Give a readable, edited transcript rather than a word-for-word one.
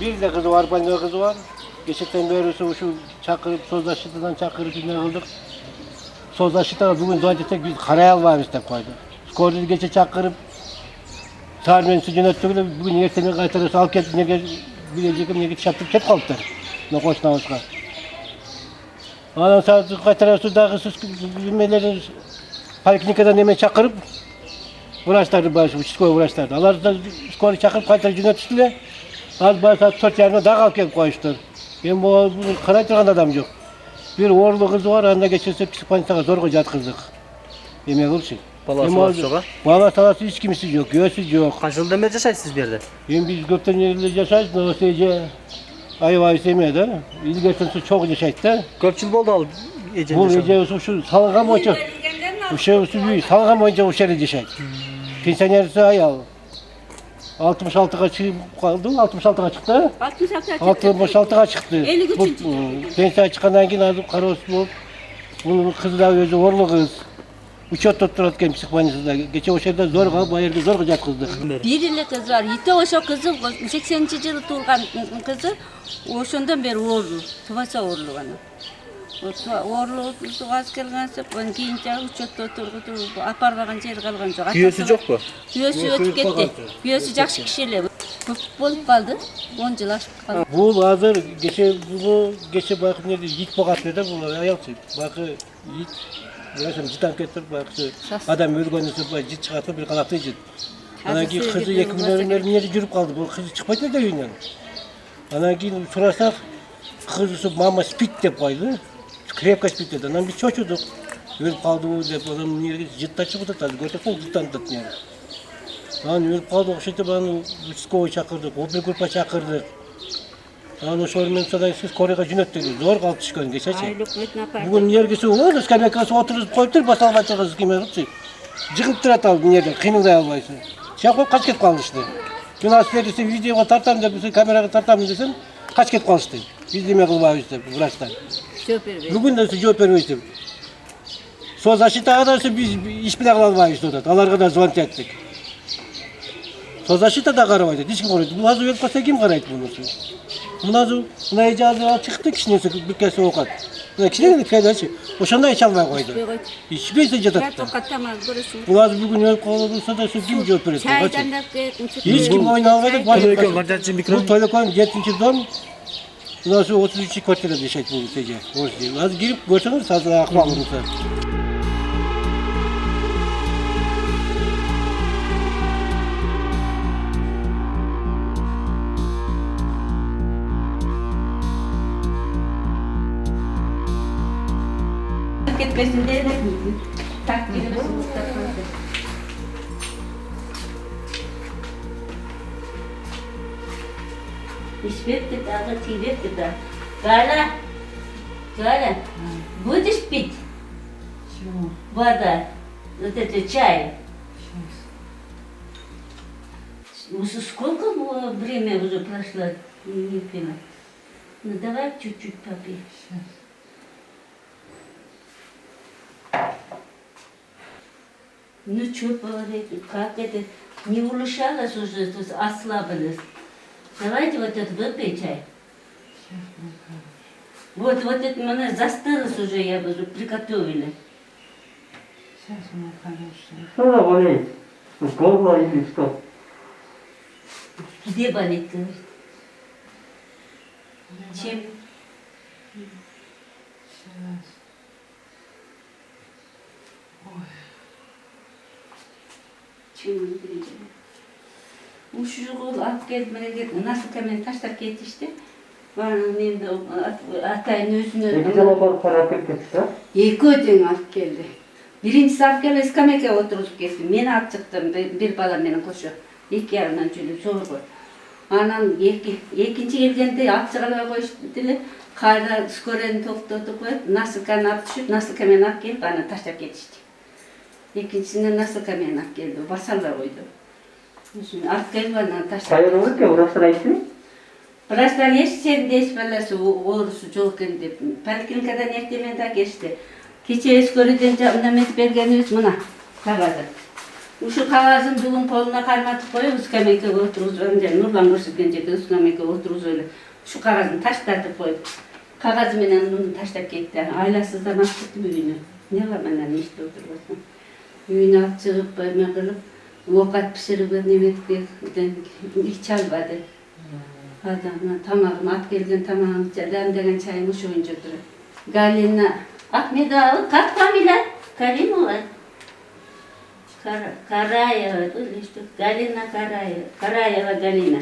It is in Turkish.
Bir de kızı var, bende kızı var. Geçen beri şu Çakırıp, Sozdaşı'dan Çakırıp ne aldık. Sozdaşı'da bugün zaten biz karayal var işte koydu. Skordu geçe Çakırıp, Sarmen sucuna öttürdü, bugün ertene kaytarısı al ket, ne bileceğim, ne git şaptık ket kalktı. Ne koşna hoşka. Ondan sonra kaytarısı dağı sus, bilmeleri poliklinikadan hemen Çakırıp, uğraşlardı başı, psikoya uğraşlardı. Allah da skoru Çakırıp kaytarı cüne tuttular. Az bana saat 4 yarına daha kalkıp koymuşlar. Ben bu karay duran adam yok. Bir oğlu kızı var, anda geçirse psikolojide zor koca kızdık. Yemeğe olsun. Balası var. Bala salası hiç kimisi yok, göğsüz yok. Kaç yıldan beri yaşaysınız bir yerde? Biz gökten yerinde yaşayız, ne olsa iyice ayı sevmeye de. İlgerten su çok yaşayız da. Kaç yıl oldu Ece'nin Bu yaşamı? iyice şu salgam oyunca, şu büyük salgam oyunca o şeride yaşayız. Pensionerisi ayağı. 66'a kaldı, 66'a çıktı. 66'a çıktı. 53. Pensiyon çıkandan yine azıp karos bu. Bunun kızı da gözü orlu kız. Uçak tuttururken psikolojisinde. Geçen o şeyde zor kalıp, bayırda zor kızak kızdık. Bir yıllık kız var. Yite oşo kızı 80. yılı tuğulgan kızı oşondan beri oğurlu. Tuvasa oğurlu bana. Oğurlu tuğaz kelgense ben kiyince uçakta oturup apar bagan yer kalgan yok. Güyesi yok mu? Güyesi ötüp gitti. Güyesi jakşı kişiyle. Bolup kaldı. 10 yıl aşıp kaldı. Bu hazır geçe bakın nerede yiğit boğaz nerede bu ayaltı. Bakı yiğit Yaşam cidden getir baksı. Adam ölgönüsü cid çıkartıp bir kalaktı cid. Anaki kızı yakınlarının nerede yürüp kaldı. Bu kızı çıkmadı da yönden. Anaki sorarsak kızısı mama spit de koydu. Krepka spit dedi. Anam biz çocuğuduk. Ölüp kaldı o deyip adam nerede cidden çıktı tadı. Götürdüm cidden tadı yani. Lan ölüp kaldı o şeyde bana psikoloji çakırdık. O bir grupa çakırdık. Yani o sorunun sonra siz Kore'ye cünettik. Zor kaldı çıkın geçecek. Bugün yergisi olur, iskamekası oturup koyup basalma çıkız kime tutsun. Çıkıp durat aldın yerden, kıyını almayısın. Şey koyup kaç ket kalmıştı. Dün askerisi videoya tartam da bizi kameraya tartam desin, kaç ket kalmıştı. Biz demek olmağı işte Vıraç'tan. Bugün de cevap vermiştim. Söz aşıta kadarsa biz iş bile kılalmayız orada. Allah'a kadar zvant ettik. Söz aşıta da karamaydı, hiç kim konuydu. Bu hazır yok kim karaydı bunu? Buna icazı çıktı kişinin bir kez okat. Buna kişinin de fedası. O şanda içalmaya koydu. Hiçbir şey catattı. Bunlar bugün yok olursa da şu kim cevap verir? Hiç kim oynamadı. Bu telefon 70 don. Bunlar şu 33 kotele düşecek bu sece. Az girip görseniz sadece akma olursa. Gitmesin diye de takdiri bu Mustafa'dır. İşbet de daha tibet de daha. Gala. Будешь пить? Чего? Вода. Вот это чай. Сколько время уже прошло? Не пила. Ну давай чуть-чуть попей. Сейчас. Ну что говорить, как это, не улучшалось уже, ослабилось. Давайте вот это выпей чай. Вот это мне застылось уже, я уже приготовили. Сейчас, моя хорошая. Что болит? Горло или что? Где болит, говорит? Чем? Сейчас. Ой. Чем не bileceğim. Bu çocuk alıp gelip bana geldi. Nasıl hemen taşlar yetişti. Bana benim de atayın özünü. Ne güzel olur para kırkıtsa. İki ödün alıp geldi. Birincisi alıp geldi, iskameke oturup geldi. Ben alıp çıktım, bir balam benim koşu. İlk yarından çölü, zor koy. Anam ikinci geldiğinde alıp çıkalaya koştular. Karda skoreni topladı koyup, nasıl kan alıp düşüp, nasıl hemen alıp gelip bana taşlar yetişti. İkincisinden nasıl hemen alıp geldi, basarlar koydu. Şimdi alıp geldi bana taşlar. Hayır olur ki uğraştıra ismi. Burasıdan geçti, değişmeli oğrusu çok kendi. Poliklinikadan ertemeden geçti. Keçe eskoriden camdan met bergenimiz buna. Tagadı. Uşu kağızın bugün koluna karmatıp koyup ıskameke'ye oturuzum. Nurlan görsetken жерде ıskameke'ye oturuz öyle. Şu kağızını taşlatıp koyup. Kağızı menen onu taşlap gitti. Ailasızdan alıp gitti büyüğünü. Ne var benden işte oturuyorsun. Büyüğünü alıp çıkıp böyle kılıp. Vokat pişirip nemetke iç çalmadı. Adamla tamam at gelgen tamam dem degen çayımı şu oyuncu duruyor. Galina Ahmet Ağı kat Kamila Karimova. Karayeva işte Galina Karayeva Galina.